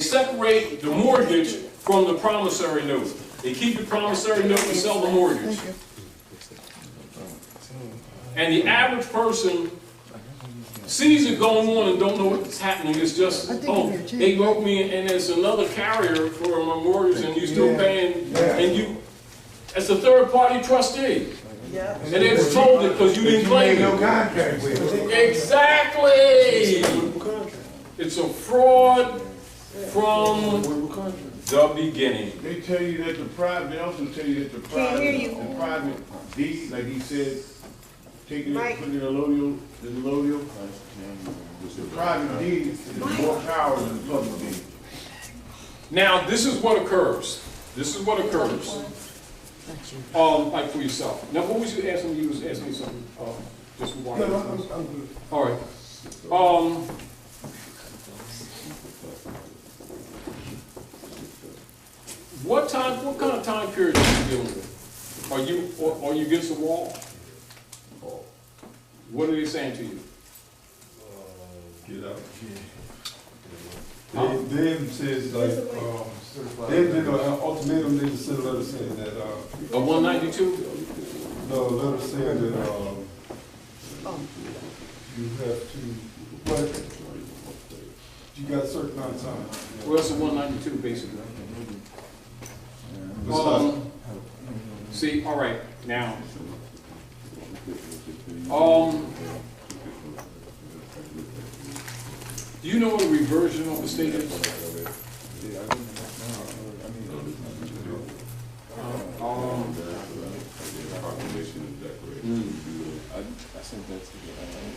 separate the mortgage from the promissory note. They keep the promissory note and sell the mortgage. And the average person sees it going on and don't know what's happening. It's just, oh, they wrote me and there's another carrier for my mortgage and you still paying, and you, as a third-party trustee. Yeah. And they were told it because you didn't claim it. Exactly. It's a fraud from the beginning. They tell you that the private, they also tell you that the private deed, like he said, taking it, putting it in the allodial, the private deed is more power than the public deed. Now, this is what occurs. This is what occurs. Like for yourself. Now, what was you asking? You was asking me something. Just one. No, I'm good. All right. What kind of time period are you dealing with? Are you against the wall? What are they saying to you? Get out. They says like they did an ultimatum. They just sent a letter saying that a 192. No, a letter saying that you have to. But you got a certain amount of time. Well, that's a 192 basically. See, all right, now. Do you know what a reversion of the state is?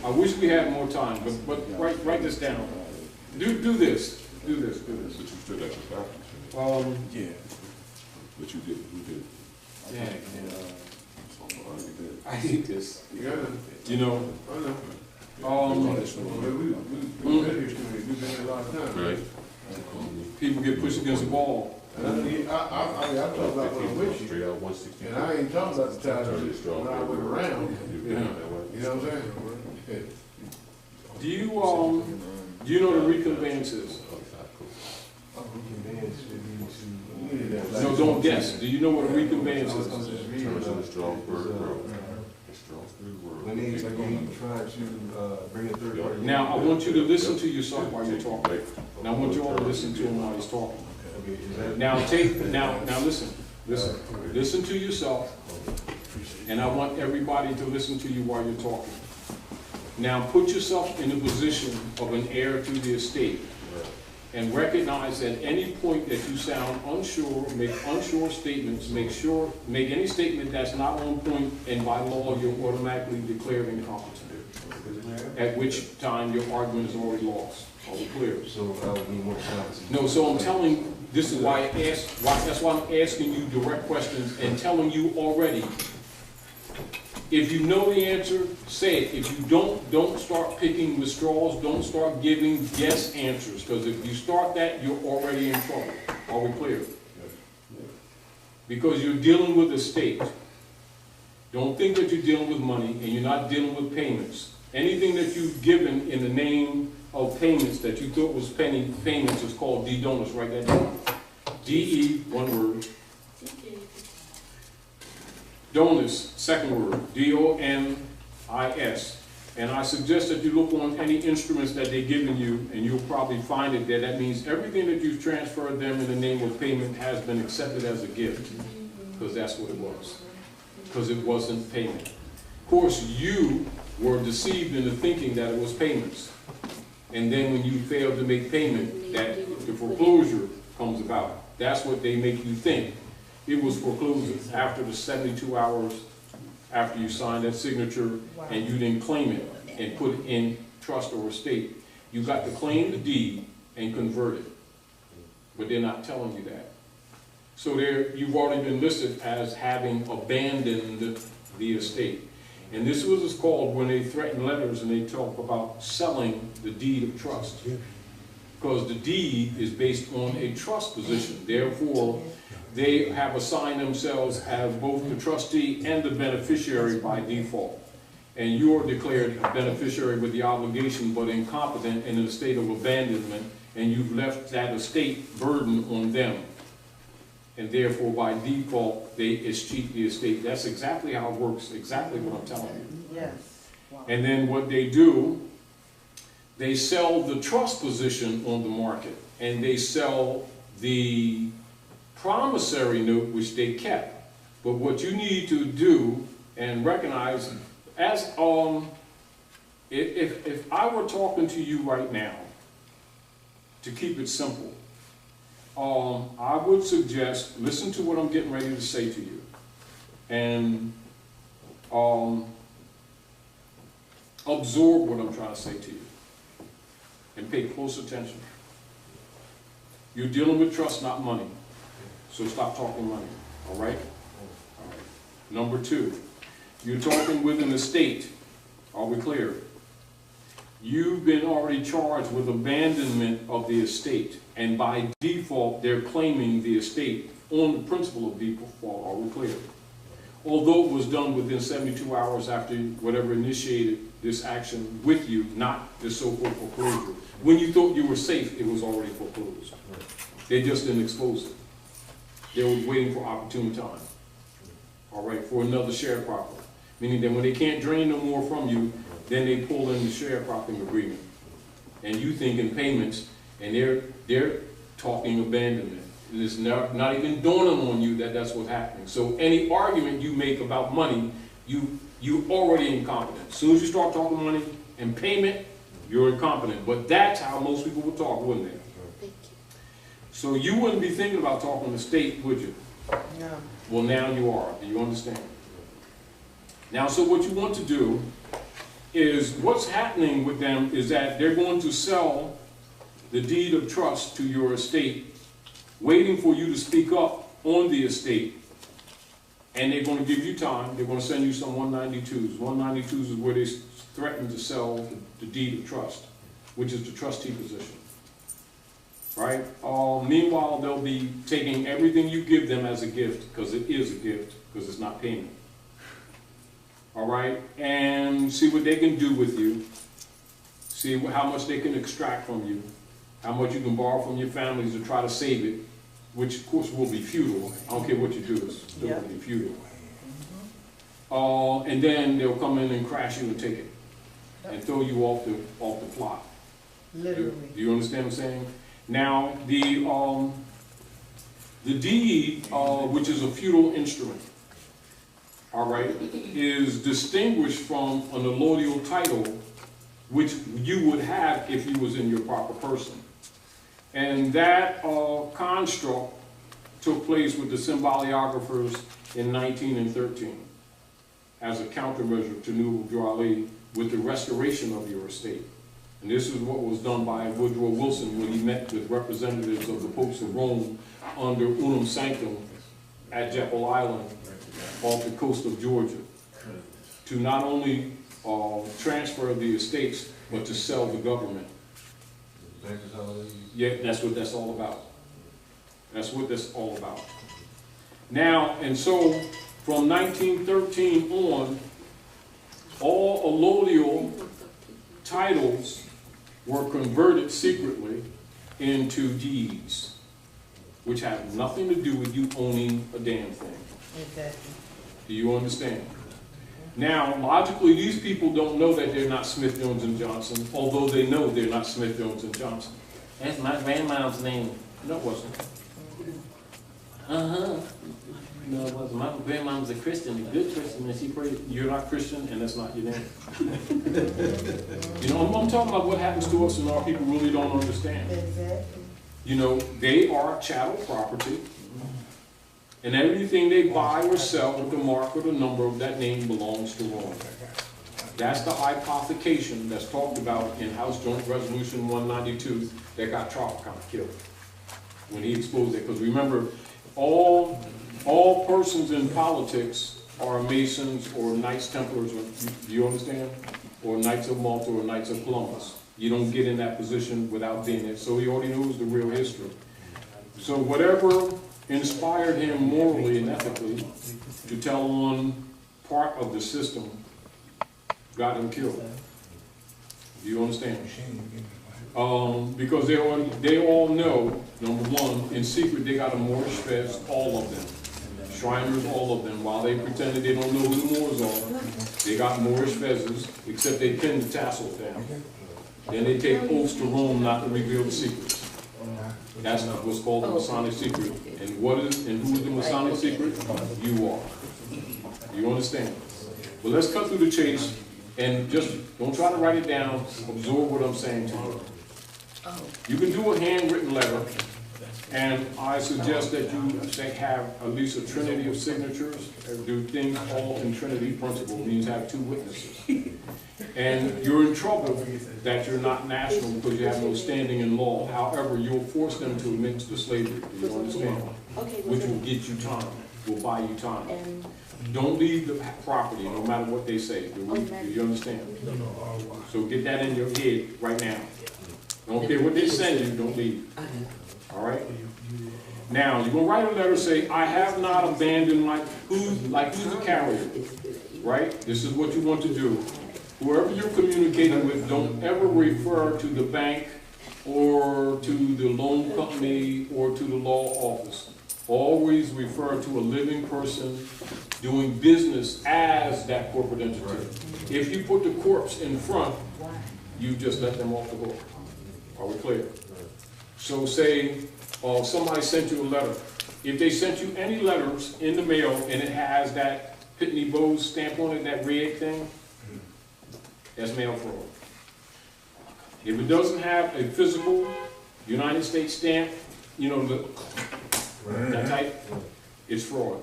I wish we had more time, but write this down. Do this. But you stood at the doctor. Yeah. But you did. Who did? Yeah. I hate this. You know. We've been here a lot of times. Right. People get pushed against the wall. I talk about when I'm with you, and I ain't talking about the time when I went around. You know what I'm saying? Do you know the reconveyances? No, don't guess. Do you know what a reconveyance is? Now, I want you to listen to yourself while you're talking. Now, I want you all to listen to him while he's talking. Now listen to yourself, and I want everybody to listen to you while you're talking. Now, put yourself in the position of an heir to the estate, and recognize at any point that you sound unsure, make unsure statements, make any statement that's not on point, and by law you're automatically declared incompetent. At which time your argument is already lost. Are we clear? So I would need more time. No, so I'm telling, this is why that's why I'm asking you direct questions and telling you already. If you know the answer, say it. If you don't start picking with straws. Don't start giving guess answers, because if you start that, you're already in trouble. Are we clear? Because you're dealing with a state. Don't think that you're dealing with money, and you're not dealing with payments. Anything that you've given in the name of payments that you thought was payments is called D-donus. Write that down. D-E, one word. Donus, second word, D-O-N-I-S. And I suggest that you look on any instruments that they've given you, and you'll probably find it there. That means everything that you've transferred them in the name of payment has been accepted as a gift, because that's what it was, because it wasn't payment. Of course, you were deceived into thinking that it was payments. And then when you fail to make payment, that the foreclosure comes about. That's what they make you think. It was foreclosed after the 72 hours after you signed that signature, and you didn't claim it and put it in trust or estate. You got to claim the deed and convert it, but they're not telling you that. So you've already been listed as having abandoned the estate. And this was called when they threaten letters and they talk about selling the deed of trust. Because the deed is based on a trust position. Therefore, they have assigned themselves as both the trustee and the beneficiary by default. And you are declared a beneficiary with the obligation but incompetent and in a state of abandonment, and you've left that estate burden on them. And therefore, by default, they escheat the estate. That's exactly how it works, exactly what I'm telling you. Yes. Wow. And then what they do, they sell the trust position on the market, and they sell the promissory note, which they kept. But what you need to do and recognize, as if I were talking to you right now, to keep it simple, I would suggest, listen to what I'm getting ready to say to you, and absorb what I'm trying to say to you, and pay close attention. You're dealing with trust, not money, so stop talking money, all right? All right. Number two, you're talking with an estate. Are we clear? You've been already charged with abandonment of the estate, and by default, they're claiming the estate on the principle of default. Are we clear? Although it was done within 72 hours after whatever initiated this action with you, not the so-called foreclosure. When you thought you were safe, it was already foreclosed. They just didn't expose it. They were waiting for opportune time. All right, for another sharecropper. Meaning that when they can't drain no more from you, then they pull in the sharecropping agreement. And you think in payments, and they're talking abandonment. And it's not even dawning on you that that's what's happening. So any argument you make about money, you already incompetent. As soon as you start talking money and payment, you're incompetent. But that's how most people would talk, wouldn't they? Thank you. So you wouldn't be thinking about talking to state, would you? No. Well, now you are. Do you understand? Now, so what you want to do is, what's happening with them is that they're going to sell the deed of trust to your estate, waiting for you to speak up on the estate, and they're going to give you time. They're going to send you some 192s. 192s is where they threaten to sell the deed of trust, which is the trustee position. Right? Meanwhile, they'll be taking everything you give them as a gift, because it is a gift, because it's not payment. All right? And see what they can do with you. See how much they can extract from you. How much you can borrow from your families to try to save it, which of course will be futile. I don't care what you do, it's still going to be futile. And then they'll come in and crash you and take it, and throw you off the plot. Literally. Do you understand what I'm saying? Now, the deed, which is a feudal instrument, all right, is distinguished from an allodial title, which you would have if you was in your proper person. And that construct took place with the symboliographers in 19 and 13 as a countermeasure to Nouveau Droit with the restoration of your estate. And this is what was done by Woodrow Wilson when he met with representatives of the popes of Rome under Unum Sanctum at Jekyll Island off the coast of Georgia, to not only transfer the estates, but to sell the government. Yeah, that's what that's all about. That's what that's all about. Now, and so from 1913 on, all allodial titles were converted secretly into deeds, which have nothing to do with you owning a damn thing. Exactly. Do you understand? Now, logically, these people don't know that they're not Smith, Jones, and Johnson, although they know they're not Smith, Jones, and Johnson. That's my grandma's name. No, it wasn't. No, it wasn't. My grandma was a Christian, a good Christian, and she prayed, you're not Christian, and that's not your name. You know, I'm talking about what happens to us and our people really don't understand. Exactly. You know, they are chattel property, and everything they buy or sell with the mark or the number of that name belongs to Rome. That's the hypothecation that's talked about in House Joint Resolution 192 that got Tropicana killed when he exposed it. Because remember, all persons in politics are Masons or Knights Templars, or, do you understand? Or Knights of Malta or Knights of Columbus. You don't get in that position without being it. So he already knows the real history. So whatever inspired him morally and ethically to tell on part of the system got him killed. Do you understand? Because they all know, number one, in secret they got a Moorish fest, all of them. Shriners, all of them, while they pretended they don't know who the Moors are, they got Moorish fezzes, except they pin the tassels down. Then they take oaths to Rome not to reveal the secrets. That's what's called the Masonic secret. And who is the Masonic secret? You are. You understand? Well, let's cut through the chase and just don't try to write it down. Absorb what I'm saying to you. You can do a handwritten letter, and I suggest that you have at least a trinity of signatures. Do things all in trinity principle, means have two witnesses. And you're in trouble that you're not national because you have no standing in law. However, you'll force them to admit to slavery. Do you understand? Which will get you time, will buy you time. Don't leave the property no matter what they say. Do you understand? So get that in your head right now. Don't care what they send you, don't leave. All right? Now, you're going to write a letter, say, I have not abandoned my, who's the carrier? Right? This is what you want to do. Whoever you're communicating with, don't ever refer to the bank or to the loan company or to the law office. Always refer to a living person doing business as that corporate entity. If you put the corpse in front, you just let them off the hook. Are we clear? So say somebody sent you a letter. If they sent you any letters in the mail and it has that Pitney Bowes stamp on it, that red thing, that's mail fraud. If it doesn't have a physical United States stamp, you know, that type, it's fraud.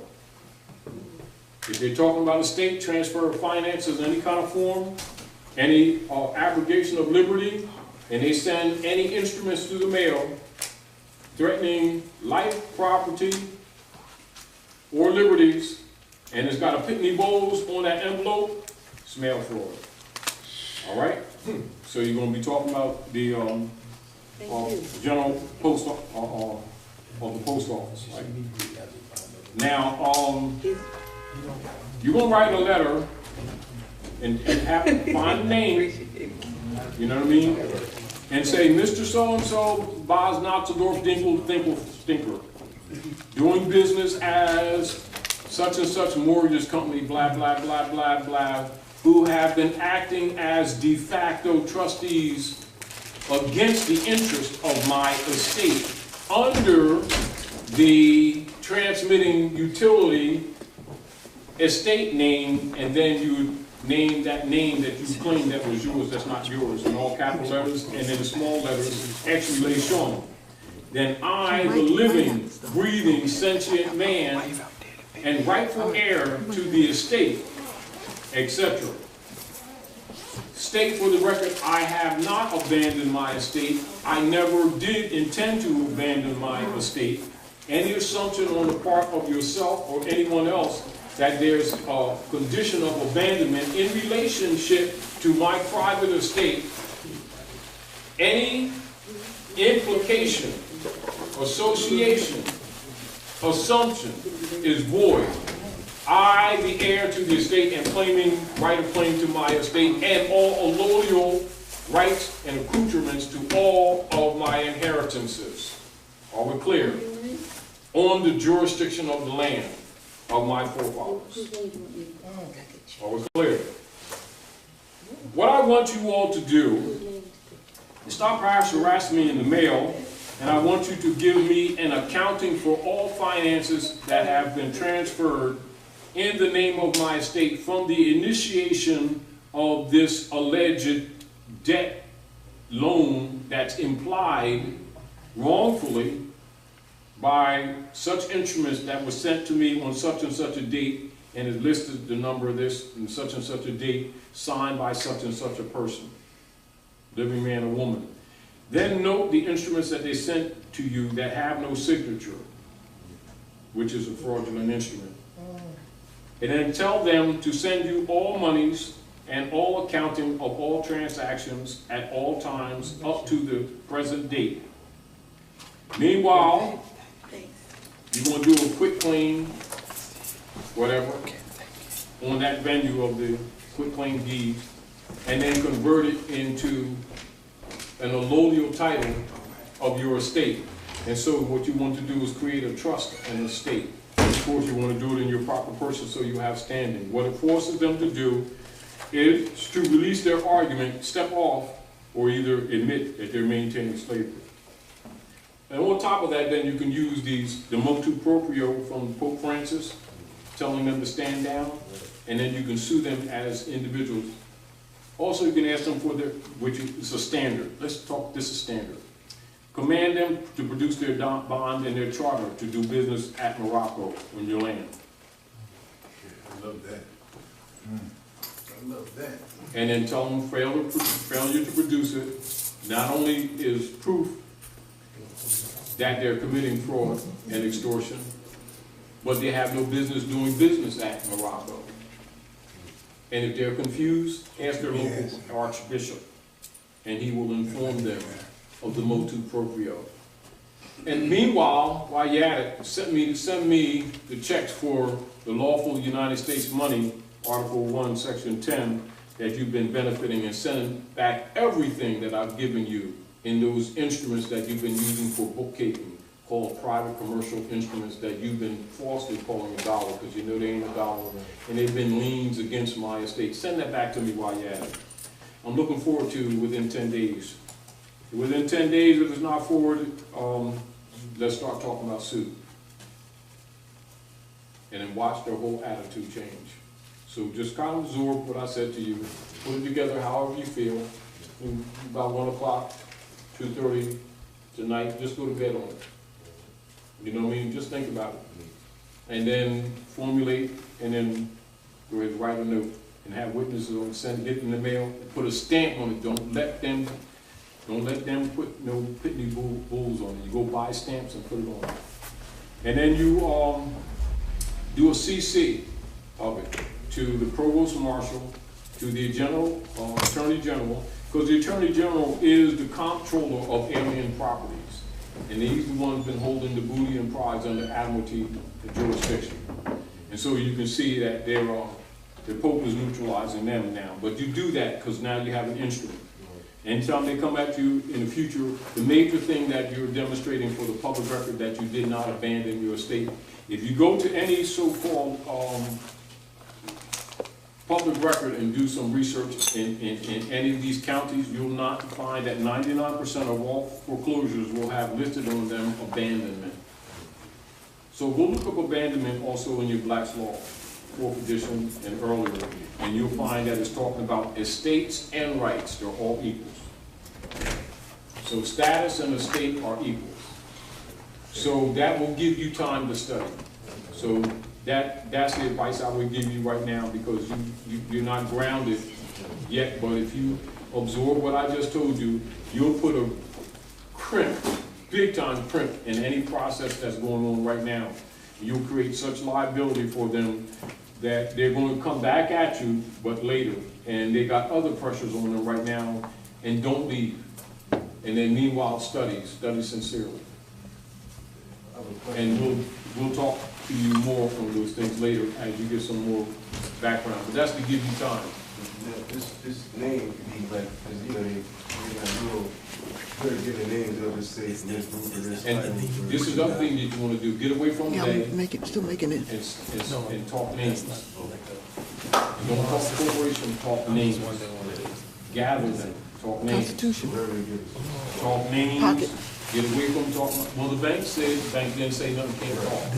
If they're talking about estate transfer of finances in any kind of form, any abrogation of liberty, and they send any instruments through the mail threatening life, property, or liberties, and it's got a Pitney Bowes on that envelope, it's mail fraud. All right? So you're going to be talking about the general post of the post office. Right? Now, you're going to write a letter and have to find a name, you know what I mean? And say, Mr. So-and-so, Bas Notzendorf Dinkle Stinker, doing business as such and such mortgage company, blah, blah, blah, blah, blah, who have been acting as de facto trustees against the interest of my estate under the transmitting utility estate name, and then you name that name that you claim that was yours, that's not yours, in all capital letters, and in the small letters, exclamation. Then I, the living, breathing, sentient man, and rightful heir to the estate, etc. State for the record, I have not abandoned my estate. I never did intend to abandon my estate. Any assumption on the part of yourself or anyone else that there's a condition of abandonment in relationship to my private estate, any implication, association, assumption is void. I, the heir to the estate, am claiming right of claim to my estate and all allodial rights and accoutrements to all of my inheritances. Are we clear? On the jurisdiction of the land of my forefathers. Are we clear? What I want you all to do is stop harassing me in the mail, and I want you to give me an accounting for all finances that have been transferred in the name of my estate from the initiation of this alleged debt loan that's implied wrongfully by such instruments that was sent to me on such and such a date, and is listed the number of this and such a date, signed by such and such a person, living man or woman. Then note the instruments that they sent to you that have no signature, which is a fraudulent instrument. And then tell them to send you all monies and all accounting of all transactions at all times up to the present date. Meanwhile, you're going to do a quick claim, whatever, on that venue of the quick claim deed, and then convert it into an allodial title of your estate. And so what you want to do is create a trust and estate. Of course, you want to do it in your proper person so you have standing. What it forces them to do is to release their argument, step off, or either admit that they're maintaining slavery. And on top of that, then you can use the motu proprio from Pope Francis, telling them to stand down, and then you can sue them as individuals. Also, you can ask them for which is a standard. Let's talk, this is standard. Command them to produce their bond and their charter to do business at Morocco on your land. I love that. I love that. And then tell them failure to produce it not only is proof that they're committing fraud and extortion, but they have no business doing business at Morocco. And if they're confused, ask their local archbishop, and he will inform them of the motu proprio. And meanwhile, while you're at it, send me the checks for the lawful United States money, Article 1, Section 10, that you've been benefiting, and send back everything that I've given you in those instruments that you've been using for bookkeeping, called private commercial instruments that you've been falsely calling a dollar, because you know they ain't a dollar, and they've been liens against my estate. Send that back to me while you're at it. I'm looking forward to within 10 days. Within 10 days, if it's not forwarded, let's start talking about suit. And then watch their whole attitude change. So just kind of absorb what I said to you. Put it together however you feel. About 1 o'clock, 2:30 tonight, just go to bed on it. You know what I mean? Just think about it. And then formulate, and then go ahead and write a note. And have witnesses on, send it in the mail, put a stamp on it. Don't let them put no Pitney Bulls on it. You go buy stamps and put it on. And then you do a CC of it to the Provost Marshal, to the Attorney General, because the Attorney General is the comptroller of alien properties. And he's the one who's been holding the booty and prize under admiralty jurisdiction. And so you can see that the Pope is neutralizing them now. But you do that because now you have an instrument. Anytime they come back to you in the future, the major thing that you're demonstrating for the public record that you did not abandon your estate. If you go to any so-called public record and do some research in any of these counties, you'll not find that 99% of all foreclosures will have listed on them abandonment. So go look up abandonment also in your Black's Law, 4th edition and earlier, and you'll find that it's talking about estates and rights. They're all equals. So status and estate are equals. So that will give you time to study. So that's the advice I would give you right now, because you're not grounded yet, but if you absorb what I just told you, you'll put a crimp, big time crimp in any process that's going on right now. You'll create such liability for them that they're going to come back at you, but later. And they got other pressures on them right now, and don't leave. And then meanwhile, study sincerely. And we'll talk to you more on those things later as you get some more background. But that's to give you time. This name could be like, because you know, they have little giving names, they'll just say this group or this type. And this is the other thing that you want to do. Get away from the name. Still making it. And talk names. And don't talk corporation, talk names. Gather them, talk names. Constitution. Talk names. Pocket. Get away from talking. Well, the bank said, the bank didn't say nothing, can't talk.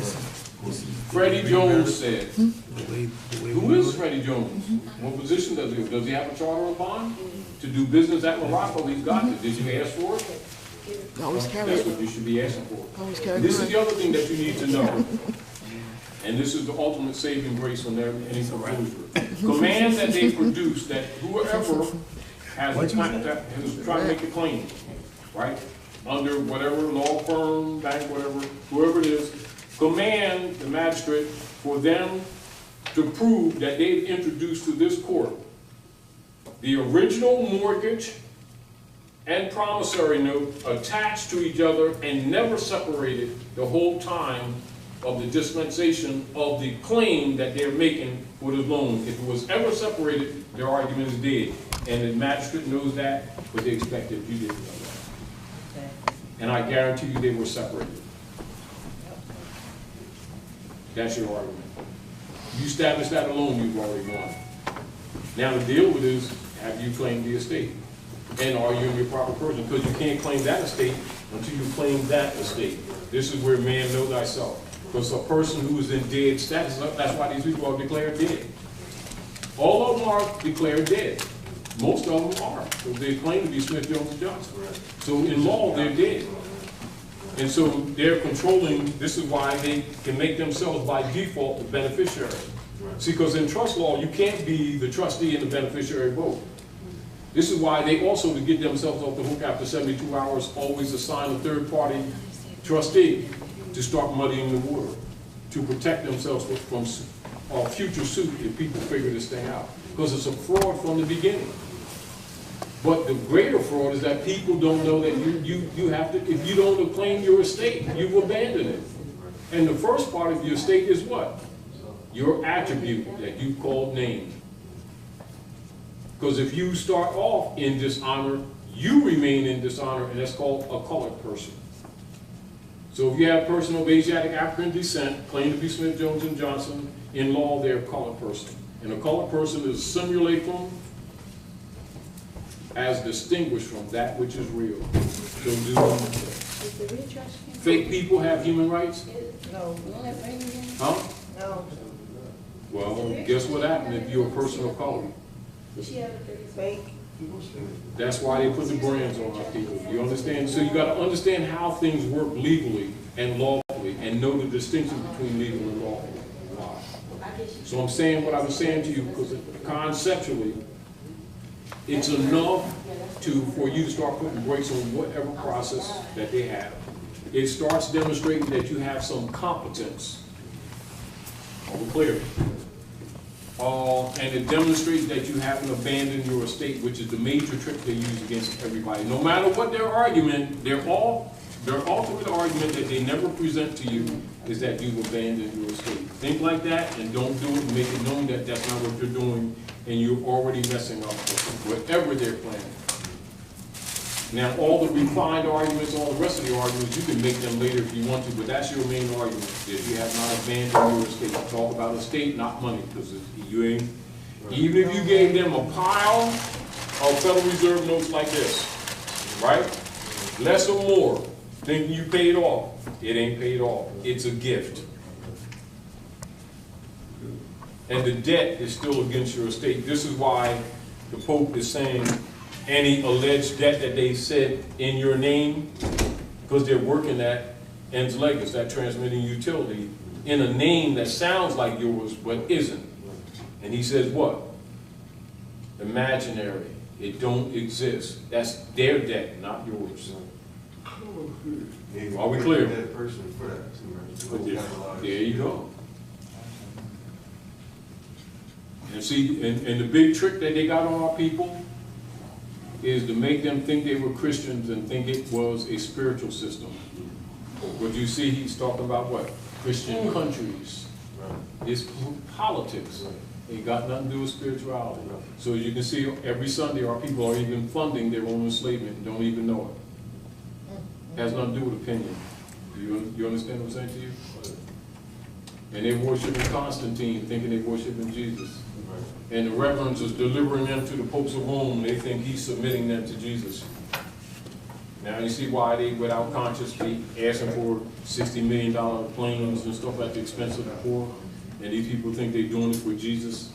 Freddie Jones said. Who is Freddie Jones? What position does he have? Does he have a charter or bond? To do business at Morocco, he's got it. Did you ask for it? Always carry That's it. what you should be asking for. Always carry This is mine. the other thing that you need to know. And this is the ultimate saving grace on any foreclosure. Command that they produce, that whoever has tried to make a claim, right? Under whatever law firm, bank, whatever, whoever it is, command the magistrate for them to prove that they've introduced to this court the original mortgage and promissory note attached to each other and never separated the whole time of the dispensation of the claim that they're making for the loan. If it was ever separated, their argument is dead. And the magistrate knows that, but they expect that you didn't know that. And I guarantee you they were separated. That's your argument. You establish that alone, you've already won. Now the deal with is, have you claimed the estate? And are you in your proper person? Because you can't claim that estate until you claim that estate. This is where man know thyself. Because a person who is in dead status, that's why these people are declared dead. All of them are declared dead. Most of them are. So they claim to be Smith, Jones, and Johnson. So in law, they're dead. And so they're controlling, this is why they can make themselves by default the beneficiary. See, because in trust law, you can't be the trustee and the beneficiary both. This is why they also, to get themselves off the hook after 72 hours, always assign a third-party trustee to start muddying the water, to protect themselves from future suit if people figure this thing out. Because it's a fraud from the beginning. But the greater fraud is that people don't know that you have to, if you don't claim your estate, you've abandoned it. And the first part of your estate is what? Your attribute that you called name. Because if you start off in dishonor, you remain in dishonor, and that's called a colored person. So if you have a person of Asiatic African descent, claim to be Smith, Jones, and Johnson, in law they're a colored person. And a colored person is simulacrum as distinguished from that which is real. So do fake people have human rights? No. Huh? No. Well, guess what happened if you're a person of color? Fake. That's why they put the brands on our people. You understand? So you got to understand how things work legally and lawfully, and know the distinction between legal and lawful. So I'm saying what I was saying to you, because conceptually, it's enough for you to start putting brakes on whatever process that they have. It starts demonstrating that you have some competence. Are we clear? And it demonstrates that you haven't abandoned your estate, which is the major trick they use against everybody. No matter what their argument, their ultimate argument that they never present to you is that you've abandoned your estate. Think like that and don't do it, and make it known that that's not what you're doing, and you're already messing up whatever they're planning. Now, all the refined arguments, all the rest of the arguments, you can make them later if you want to, but that's your main argument, that you have not abandoned your estate. Talk about estate, not money, because you ain't, even if you gave them a pile of Federal Reserve notes like this, right? Less or more, thinking you paid off. It ain't paid off. It's a gift. And the debt is still against your estate. This is why the Pope is saying any alleged debt that they said in your name, because they're working that ens legis, that transmitting utility, in a name that sounds like yours but isn't. And he says what? Imaginary. It don't exist. That's their debt, not yours. Are we clear? There you go. And see, and the big trick that they got on our people is to make them think they were Christians and think it was a spiritual system. But you see, he's talking about what? Christian countries. It's politics. It got nothing to do with spirituality. So as you can see, every Sunday our people are even funding their own enslavement and don't even know it. It has nothing to do with opinion. You understand what I'm saying to you? And they're worshiping Constantine, thinking they're worshiping Jesus. And the reverends is delivering them to the popes of Rome. They think he's submitting them to Jesus. Now you see why they, without conscience, be asking for $60 million planes and stuff at the expense of the poor. And these people think they're doing it for Jesus.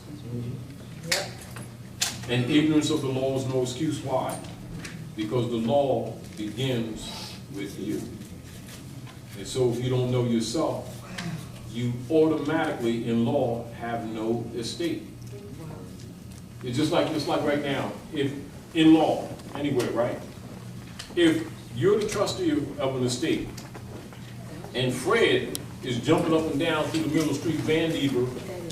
Yep. And ignorance of the law is no excuse. Why? Because the law begins with you. And so if you don't know yourself, you automatically in law have no estate. It's just like right now, if in law, anywhere, right? If you're the trustee of an estate, and Fred is jumping up and down through the middle of the street, Van Deaver,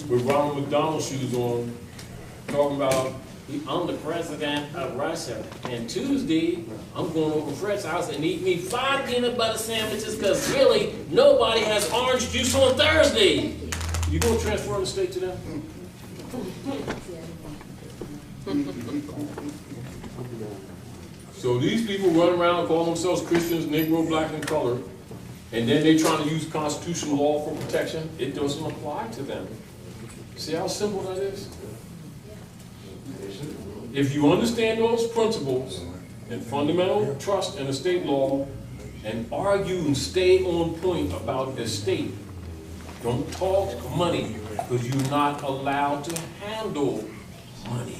with Ronald McDonald shoes on, talking about, I'm the president of Russia, and Tuesday, I'm going over to Fred's house and eat me 5 peanut butter sandwiches, because really, nobody has orange juice on Thursday. You going to transfer an estate to them? So these people run around, call themselves Christians, Negro, black, and colored, and then they trying to use constitutional law for protection. It doesn't apply to them. See how simple that is? If you understand those principles and fundamental trust in estate law and argue and stay on point about estate, don't talk money because you're not allowed to handle money.